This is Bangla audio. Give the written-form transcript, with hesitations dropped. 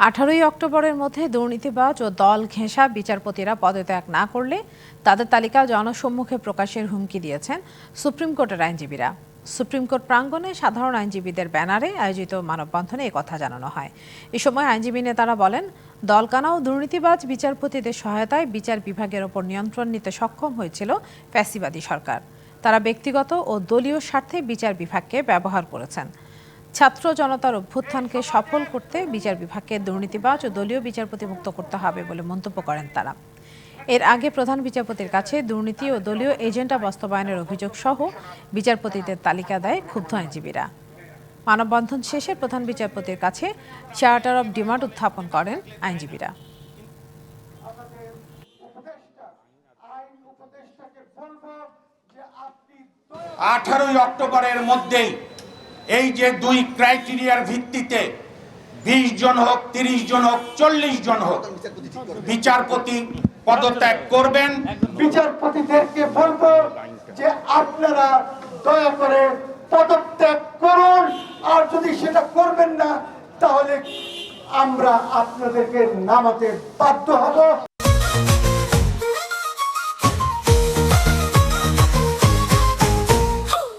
18ই অক্টোবরের মধ্যে দুর্নীতিবাজ ও দল ঘেঁষা বিচারপতিরা পদত্যাগ না করলে তাদের তালিকা জনসম্মুখে প্রকাশের হুমকি দিয়েছেন সুপ্রিম কোর্টের আইনজীবীরা। সুপ্রিম কোর্ট প্রাঙ্গণে সাধারণ আইনজীবীদের ব্যানারে আয়োজিত মানববন্ধনে একথা জানানো হয়। এ সময় আইনজীবী নেতারা বলেন, দলকানা ও দুর্নীতিবাজ বিচারপতিদের সহায়তায় বিচার বিভাগের ওপর নিয়ন্ত্রণ নিতে সক্ষম হয়েছিল ফ্যাসিবাদী সরকার। তারা ব্যক্তিগত ও দলীয় স্বার্থে বিচার বিভাগকে ব্যবহার করেছেন। ছাত্র জনতার অভ্যুত্থানকে সফল করতে বিচার বিভাগকে দুর্নীতিবাজ ও দলীয় বিচারপতি মুক্ত করতে হবে বলে মন্তব্য করেন তারা। এর আগে প্রধান বিচারপতির কাছে দুর্নীতি ও দলীয় এজেন্ডা বাস্তবায়নের অভিযোগ সহ বিচারপতিদের তালিকা দেয় ক্ষুব্ধ আইনজীবীরা। মানববন্ধন শেষে প্রধান বিচারপতির কাছে চার্টার অব ডিমান্ড উত্থাপন করেন আইনজীবীরা। 18ই অক্টোবরের মধ্যেই এই যে দুই ক্রাইটেরিয়ার ভিত্তিতে 20 জন হোক, 30 জন হোক, 40 জন হোক বিচারপতি পদত্যাগ করবেন। বিচারপতিদেরকে বলবো যে আপনারা দয়া করে পদত্যাগ করুন, আর যদি সেটা করবেন না তাহলে আমরা আপনাদেরকে নামাতে বাধ্য হব।